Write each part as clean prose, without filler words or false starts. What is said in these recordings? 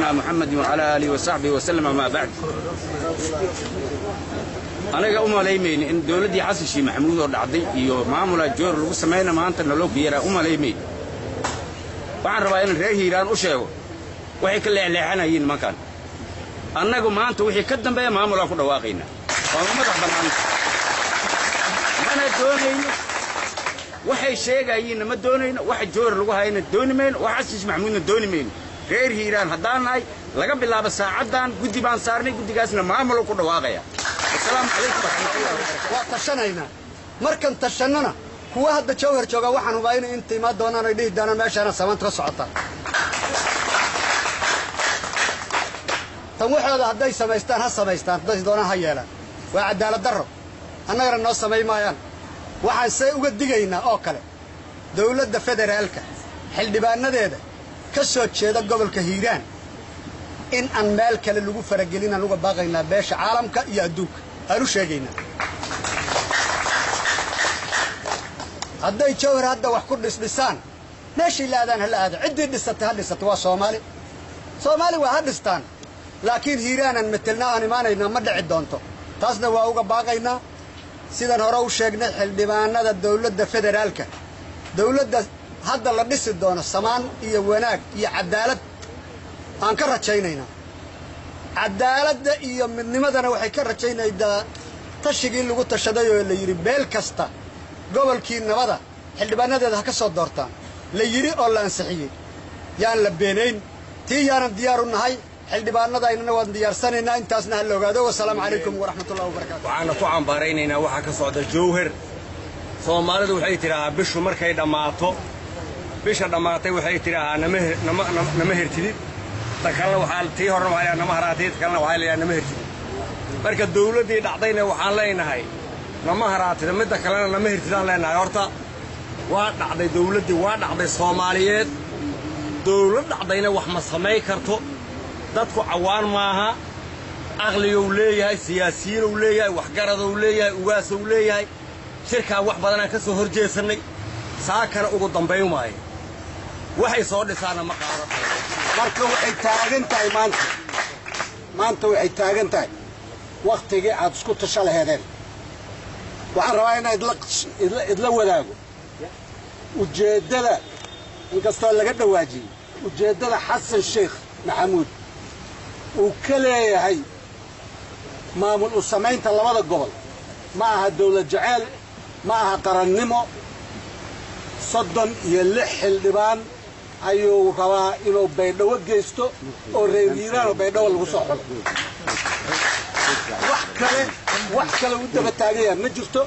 سيدنا محمد وعلى آله وصحبه وسلم ما بعد. أنا أماليمين إن دولتي حسن شي محمود ودعدي iyo maamula joor lagu sameeyna maanta naloo biira umaleeyay waxaan rabaa in reer Hiiraan u sheego waxay ka leexleexanayeen makan annagu maanta wixii ka dambeeya maamula ku dhawaaqayna waa madax banaan mana doonayno waxay sheegayeen ma doonayno wax joor lagu hayna doonimayno wax xashiis maxmuudna doonimayno reer Hiiraan haddaanay laga bilaabo saacadan guddi baan saarnay guddigaasna maamula ku dhawaaqaya. السلام عليكم ورحمة الله وبركاته. وتشنينا مركن تشننا هو هذا جوهر جوجا وحنا باين أنت ما دونا نديه دانا ماشي أنا سمنت رصعتا. طموح هذا سمايستان هالسمايستان دونا هيالا وعد على الدرب أنا غير الناس سماي مايان واحد سيوجد دقينا أكله دولة فدرالك حل دبان نديده كسر شيء ده قبل كهيران إن أنمال كلا لجو فرجلينا لجو باقينا باش عالم كيادوك قالوا شيءنا هذا يشاور هذا وحكر لسان ماشي لا هذا عدة لسه هاللسه توا صومالي وهادستان لكن هيرانا مثلنا أنا ما نينا ما دعي دونتو تصدق وأوجا باقينا سيدا نروح شيءنا حل دبان هذا الدولة فدرالك دولة هذا اللي نسد دون السمان يوناك عدالة aan ka rajaynayna cadaalada iyo midnimadana waxay ka rajaynaydaa tashigii lagu tashaday oo la yiri beel kasta gobolkii nabada xildhibaanadeeda ka soo doortaan la yiri oo la ansixiyay yaan la beenayn tii yaanan diyaar u nahay xildhibaanada aynana waan diyaarsanaynaa intaasna hal ogaado wassalaamu calaykum waraxmatullaahi wabarakaatuh waxaan ku cambaaraynaa waxa ka socda jowhar Soomaalidu waxay tiraa bishu markay dhamaato bisha dhamaatay waxay tiraa nama hertidid kalena waxaa tii hore waxaa nama haraatid kalena waxaa leeyahay nama hertid marka dawladii dhacdayna waxaan leenahay nama haraatid midda kalena nama hertidaan leenahay horta waa dhacday dawladii waa dhacday Soomaaliyeed dawlad dhacdayna wax ma sameey karto dadku cawaan maaha aqli uu leeyahay siyaasiyiin uu leeyahay wax garad uu leeyahay ugaas uu leeyahay shirka wax badan ka soo horjeesanay saakana ugu dambeeyo maayo waxay soo dhisaana ma qaado marka waxay taagan tahay maanta waxay taagan tahay waqtigii aad isku tashaleedeen waxaan rabaa inaad idla wadaago ujeedada inkastoo laga dhawaajiyay ujeedada Xasan Sheekh Maxamuud uu ka leeyahay maamul u sameynta labada gobol ma aha dawlad jacayl ma aha qarannimo 36 xildhibaan ayuu rabaa inuu baydhawo geysto oo reer Hiiraan oo baydhawo lagu soo xiro wax kale uu daba taagan yahay ma jirto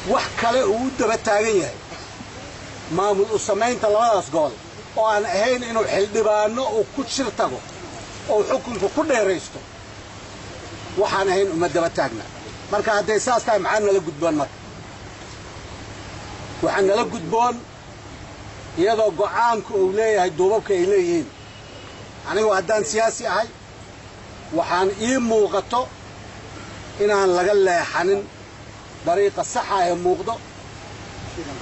wax kale uu daba taagan yahay maamul u sameynta labadaas gobol oo aan ahayn inuu xildhibaano uu ku shir tago oo xukunka ku dheeraysto waxaan ahayn uma daba taagna marka haday saas tahay maxaa nala gudboon marka waxaan nala gudboon iyadoo go'aanku uu leeyahay duubabka ay leeyihiin anigu haddaan siyaasi ahay waxaan ii muuqato inaan laga leexanin dariiqa saxa ee muuqdo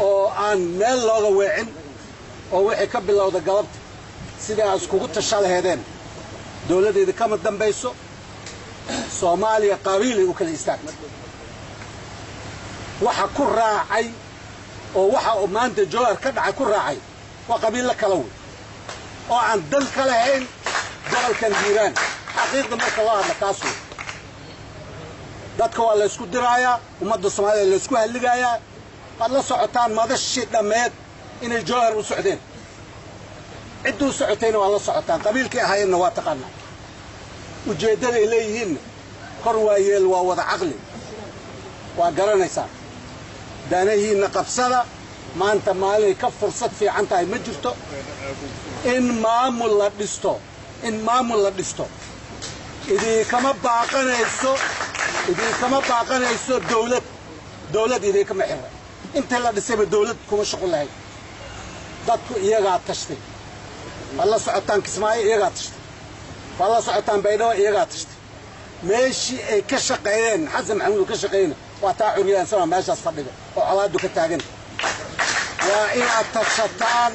oo aan meel looga weecin oo wixii ka bilowda galabta sidii aad iskugu tashaleedeen dawladeeda kama dambayso Soomaaliya qabiil u kala istaagtay waxa ku raacay oo waxa uu maanta jowhar ka dhacay ku raacay waa qabiil kala weyn oo aan dan kala hayn gobolkan Hiiraan xaqiiqda marka loo hadla taas dadka waa la isku diraayaa ummadda Soomaaliyeed la isku haligayaa wad la socotaan madashi dhameed inay jowhar u socdeen ciduu socotayna waa la socotaan qabiilkii ahaayna waa taqaanaa ujeedada ay leeyihiin kor waayeel waa wada caqli waa garanaysaa daanahiina qabsada maanta maalin ka fursad fiican tahay ma jirto in maamul la dhisto idii kama baaqanayso dawlad idii kama xira inta la dhisayba dawlad kuma shaqo lahayd dadku iyagaa tashtay wala socotaan Kismaayo iyagaa tashtay wala socotaan Baydhabo iyagaa tashtay meeshii ay ka shaqeeyeen Xasan Maxamuud ka shaqeeyeen waa taa xuriyaan sama meeshaas fadhiga oo calaadu ka taagan waa in aad tashataan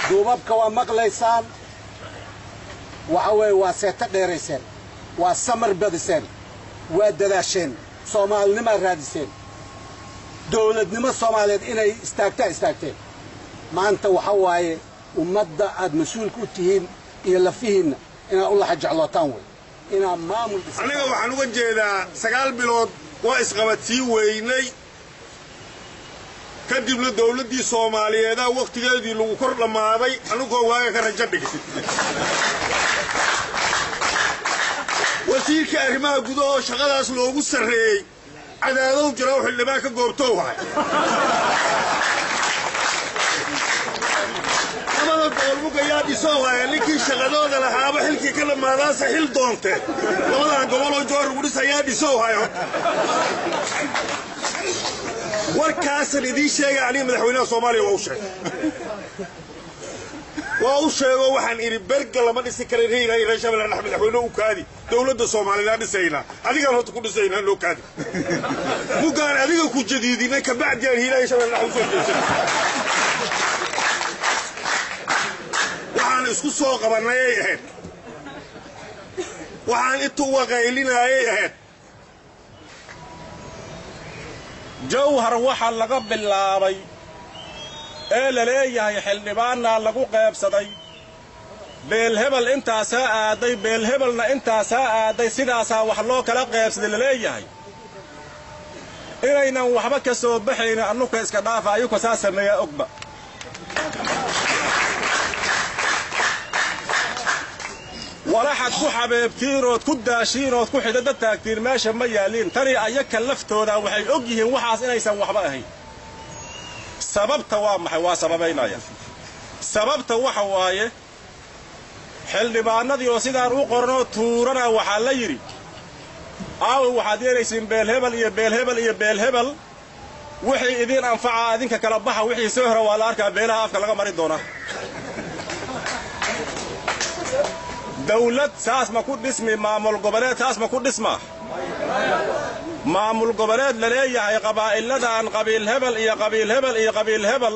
duubabka waa maqlaysaan waxa weeye waa seeta dheerayseen waa samar badiseen waa dadaasheen soomaalinimo raadiseen dawladnimo Soomaaliyeed inay istaagteen maanta waxa waaye ummadda aad mas'uul ku tihiin iyo lafihiina ina u la xajaclootaan way ina maamul aniga waxaan uga jeedaa 9 bilood waa isqabatii weynay kadibna dawladdii Soomaaliyeed waqtigeedii lagu kor dhamaaday anigoo waaga ka rajo dhigay wasiirka arrimaha gudaha shaqadaas loogu sareeyay cadaadad jira oo xildhibaan ka goobto waay amada gobolka yaa dhisoo waay ninkii shaqadooda lahaaba xilkii ka dhamaadaas xil doonte labada gobol oo joor ugu dhisaya dhisoo waay warkaas idii sheegay ani madaxweynaha Soomaaliya waa u sheego waxaan iri berga lama dhisi karin reer Shabeelle madaxweynaha u kaadi dawladda Soomaaliya dhisayna adiga horta ku dhisayna loo kaadi mugaan adiga ku jadiidina ka bacdi aan hiilay Shabeelle u soo jeesay waxaan isku soo qabanay ahayd waxaan intu waqaylinay ahayd jawhar waxa laga bilaabay ee la leeyahay xildhibaanna lagu qaybsaday beel hebel intaas aaday beel hebelna intaas aaday sidaas wax loo kala qaybsaday la leeyahay inaynan waxba ka soo baxayn annuka iska dhaafayo ka sameeya ogba wala xad ku xabeebtiinood ku daashiinood ku xidada taagtiin meesha ma yaalin tani ayaka laftooda waxay og yihiin waxaas inaysan waxba ahayn sababta waa maxay waa sababaynaya sababta waxa waaye xildhibaanadii oo sidaan u qorno tuurana waxa la yiri waxaad yeelaysiin beel hebel iyo beel hebel iyo beel hebel wixii idin anfaca adinka kala baxa wixii soo hore waa la arkaa beelaha afka laga mari doona dawlad saas ma ku dhismi maamul goboleed saas ma ku dhisma maamul goboleed la leeyahay qabaa'illadaan qabiil hebel iyo qabiil hebel iyo qabiil hebel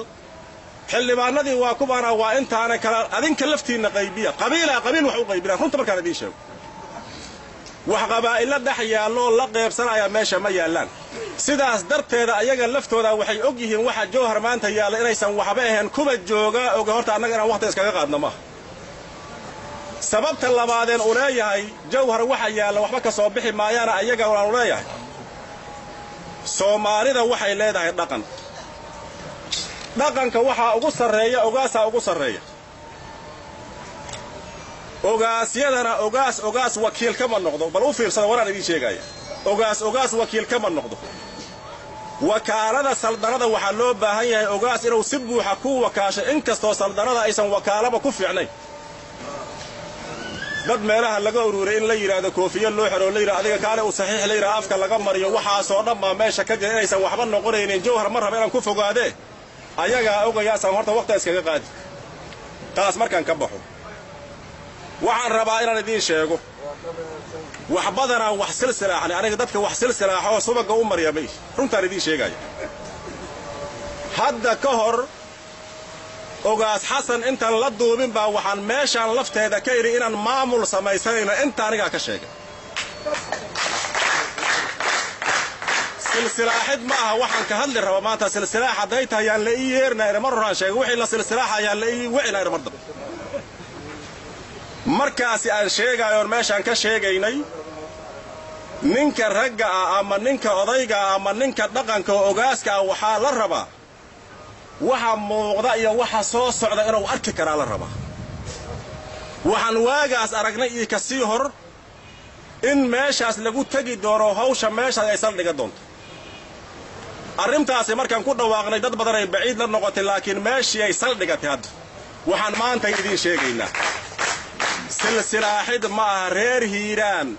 xildhibaanadii waa kubaana waa intaana kala adinka laftiina qaybiya qabiil wax u qaybina runta markaan idin sheego wax qabaa'illa dhex yaallo la qaybsanaya meesha ma yaalaan sidaas darteeda ayaga laftooda waxay og yihiin waxa jawhar maanta yaala inaysan waxba ahayn kuba jooga og horta annaga inaan waqti iskaga qaadno ma sababta labaadeen uu leeyahay jawhar waxa yaala waxba ka soo bixi maayana ayaga uu leeyahay Soomaalida waxay leedahay dhaqanka waxa ugu sareeya ugu sareeya ogaasyadana ogaas wakiil kama noqdo bal u fiirsada waraan idin sheegaya ogaas wakiil kama noqdo wakaalada saldanada waxa loo baahan yahay ogaas inuu si buuxa ku wakaasho inkastoo saldanada aysan wakaalaba ku fiicnay dad meelaha laga uruuray in la yiraahdo koofiyo loo xiro la yiraahdo adiga kaale uu saxiix la yiraahdo afka laga mariyo waxa soo dhanba meesha ka jira inaysan waxba noqonaynin jawhar mar raba inaan ku fogaade ayaga ogayaasan horta waqti iskaga qaadi taas markaan ka baxo waxaan rabaa inaan idin sheego wax badana wax silsilaaxan aniga dadka wax silsilaaxo subaga u mariyay runtaan idin sheegaya hadda ka hor ogaas xasan intaan la duubin baa waxaan meeshaan lafteeda ka yiri inaan maamul samaysanayna inta aniga ka sheegay silsilaaxid ma aha waxaan ka hadli raba maanta silsilaax haday tahay aan la yeernaa mar horaan sheegay wixii la silsilaax ayaan la wicnaa mar dab markaasi aan sheegayo meeshaan ka sheegaynay ninka ragga ama ninka odayga ama ninka dhaqanka ogaaska waxa la rabaa waxa muuqda iyo waxa soo socda inuu arki kara la rabaa waxaan waagaas aragnay iyo ka sii hor in meeshaas lagu tagi doono hawsha meesha ay saldhiga doonto arrintaasi markaan ku dhawaaqnay dad badan ay baciid la noqotay laakiin meeshii ay saldhigatay hadda waxaan maanta idin sheegaynaa silsilaaxid ma aha reer Hiiraan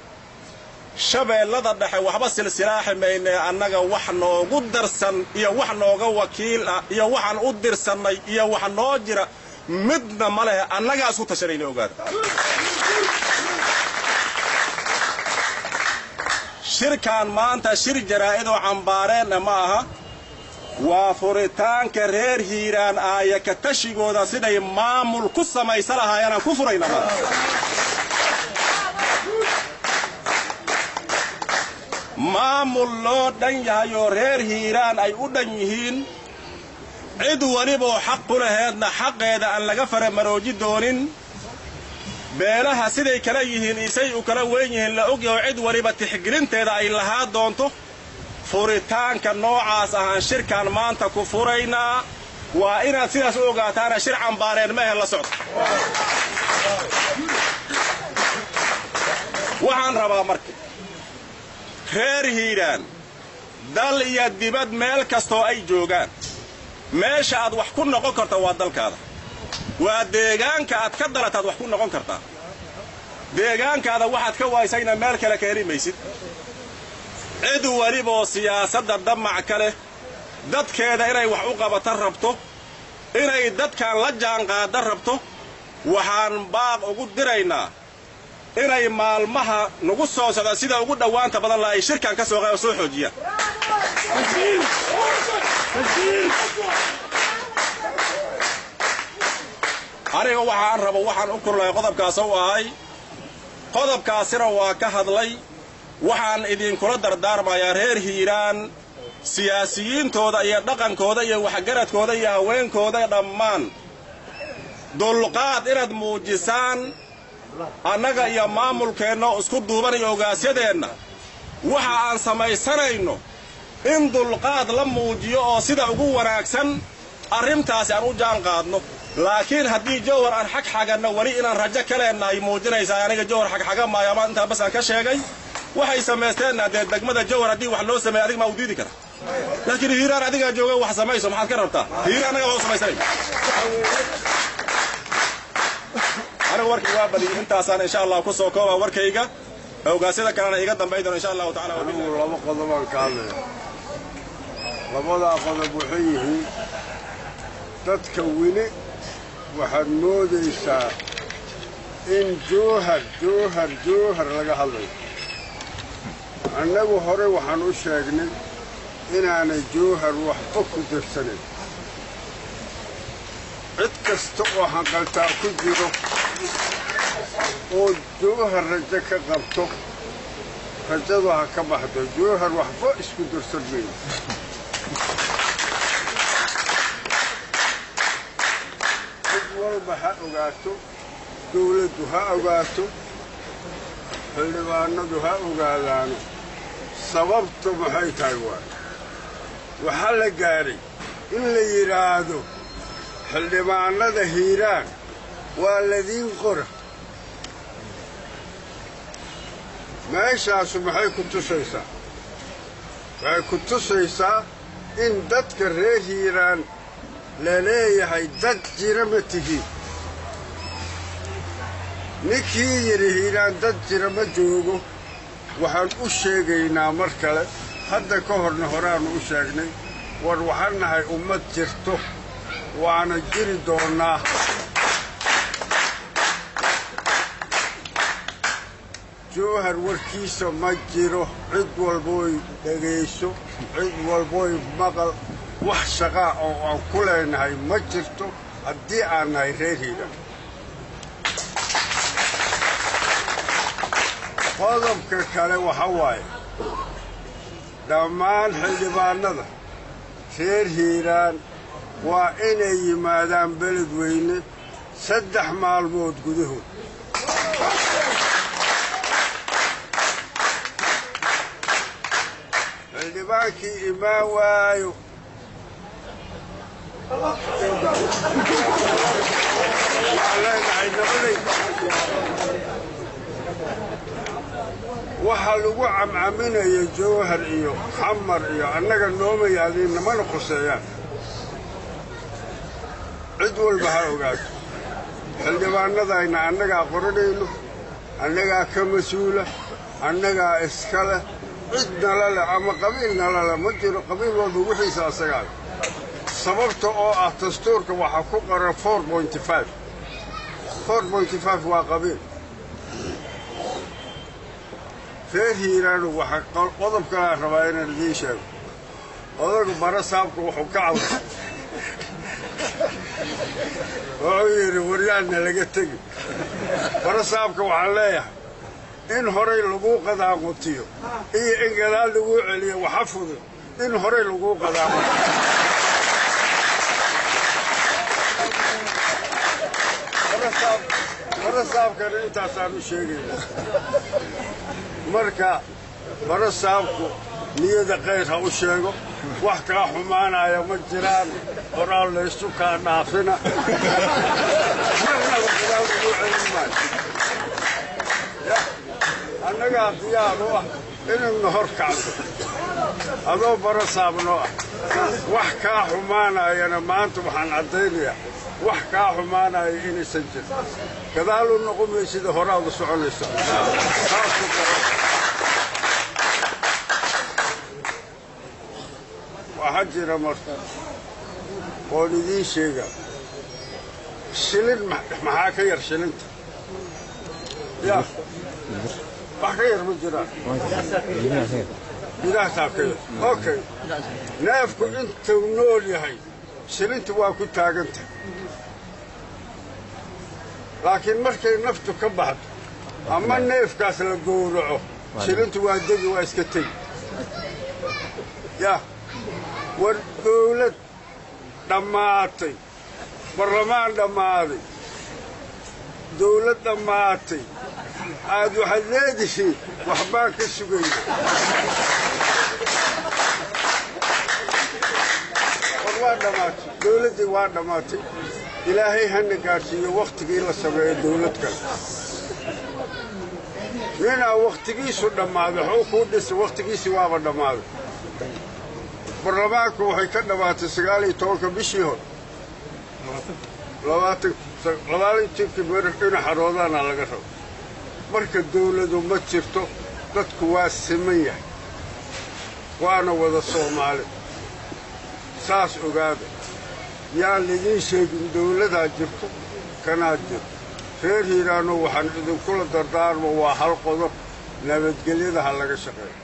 shabeellada dhexe waxba silsilaaxi mayne annaga wax noogu darsan iyo wax nooga wakiil ah iyo waxaan u dirsanay iyo wax noo jira midna ma leh annaga isku tashanayna ogaada shirkaan maanta shir jaraa'id oo cambaareen ma aha waa furitaanka reer hiiraan aaya ka tashigooda siday maamul ku samaysan lahaayeen aan ku furayna maamul loo dhan yahay oo reer hiiraan ay u dhan yihiin cid waliboo xaq u laheedna xaqeeda aan laga faramarooji doonin beelaha siday kala yihiin isay u kala weyn yihiin la ogyaho cid waliba tixgelinteeda ay lahaa doonto furitaanka noocaas ahaan shirkaan maanta ku furaynaa waa inaad sidaas u ogaataana shir cambaareen mehe la socdo waxaan rabaa marka reer hiiraan dal iyo dibad meel kastoo ay joogaan meesha aad wax ku noqon karta waa dalkaada waa deegaanka aad ka dalataad wax ku noqon kartaa deegaankaada waxaad ka waysayna meel kale ka heli maysid cid waliboo siyaasadda damac ka leh dadkeeda inay wax u qabata rabto inay dadkan la jaanqaada rabto waxaan baaq ugu diraynaa inay maalmaha nagu soo socda sida ugu dhowaanta badan la ay shirkan ka soo xoojiyaan aniga waxaan rabo waxaan u kurlay qodobkaas oo ahay qodobkaasina waa ka hadlay waxaan idinkula dardaarmayaa reer hiiraan siyaasiyiintooda iyo dhaqankooda iyo waxgaradkooda iyo haweenkooda dhammaan dulqaad inaad muujisaan annaga iyo maamulkeenna isku duuban iyo ogaasyadeenna waxa aan samaysanayno in dulqaad la muujiyo oo sida ugu wanaagsan arrintaasi aan u jaan qaadno laakiin haddii jawhar aan xagxaganna weli inaan rajo ka leenahay muujinaysaa aniga jawhar xagxaga maayo ama intaa bas aan ka sheegay waxay samaysteenna dee degmada jawhar haddii wax loo sameeyo adiga maa u diidi kara laakiin hiiraan adigaa jooga wax samayso maxaad ka rabtaa hiiraan anaga wax u samaysanay aniga warkii waa badiyay intaasaan insha allah ku soo kooba warkayga ogaasyada kalena iga dambayn doona insha allahu tacaala laba qodobaan ka hadlaya labadaa qodob waxay yihiin dadka weli waxaad moodaysaa in jawhar laga hadlayo annagu hore waxaan u sheegnay inaanay jawhar waxba ku darsanayn cid kasta oo hanqaltaa ku jiro oo jawhar rajo ka qabto rajadu ha ka baxdo jawhar waxba isku darsan mayno cid walba ha ogaato dawladdu ha ogaato xildhibaanadu ha ogaadaano sababtu maxay tahay waxaa la gaadhay in la yidhaahdo xildhibaanada hiiraan waa ladiin qora meeshaasu maxay ku tusaysaa waxay ku tusaysaa in dadka reer hiiraan la leeyahay dad jira ma tihiin ninkii yidhi hiiraan dad jira ma joogo waxaan u sheegaynaa mar kale hadda ka horna horaannu u sheegnay war waxaan nahay ummad jirto waana jiri doonnaa jawhar warkiisa ma jiro cid walbooy dhegayso cid walbooy maqal wax shaqaa oo aan ku leenahay ma jirto haddii aan nahay reer hiiraan qodobka kale waxa waaye dhammaan xildhibaannada reer hiiraan waa inay yimaadaan beledweyne 3 maalmood gudahood xildhibaankii imaan waayo waxaa lagu camcaminaya jawhar iyo xamar iyo annaga nooma yaaliin namana khuseeyaan cid walba ha ogaato xildhibaannadayna annagaa qoranayno annagaa ka mas-uula annagaa iska leh cid nala leh ama qabiil nala leh ma jiro qabiil walba wixiisa asagaa sababta oo ah dastuurka waxaa ku qoran 4.5 waa qabiil reer hiiraanu waxaa qodob kalaa rabaa inaan idiin sheego odagu barasaabku wuxuu ka cawday wuxuu yidhi waryaanna laga tegi barasaabka waxaan leeyahay in horay lagu qadaaqutiyo iyo in gadaal lagu celiyo waxa fudud in horay lagu qadaaqutiyo barasaabkana intaasaan u sheegayna marka barasaabku niyada qayr ha u sheego wax kaa xumaanaya ma jiraan qoraal laysu kaa dhaafina marnaba gadaal lagu celin maayo annagaa diyaar u ah inaynu hor kacdo adoo barasaabnoo ah wax kaa xumaanayana maanta waxaan caddaynayaa wax kaa xumaanaya inaysan jirin gadaal u noqon maysida horaad u soconaysa waxaa jira marka oon idiin sheegaa shilin maxaa ka yar shilinta ya wax ka yar ma jiraan gudahtaa ka yar okay neefku intuu nool yahay shilinta waa ku taagantahay laakiin markay naftu ka baxdo ama neefkaas la gowraco shilintu waa degi waa iska tegi ya war dawlad dhammaatay barlamaan dhammaaday dawlad dhammaatay aad waxaad leedihiin waxbaan ka sugayna war waa dhammaatay dawladdii waa dhammaatay ilaahay hana gaadhsiiyo wakhtigii la sameeyo dawlad kale ninaa wakhtigiisu dhammaaday waxuu kuu dhisay wakhtigiisii waaba dhammaaday barlamaanku waxay ka dhammaatay 19 bishii hore 20 ber in xaroodaana laga rabo marka dawladu ma jirto dadku waa siman yahay waana wada Soomaali saas ogaada yaan lidiin sheegin dawladaa jirto kanaa jirto reer Hiiraano waxaan idinkula dardaarmo waa hal qodob nabadgelyada ha laga shaqeeyo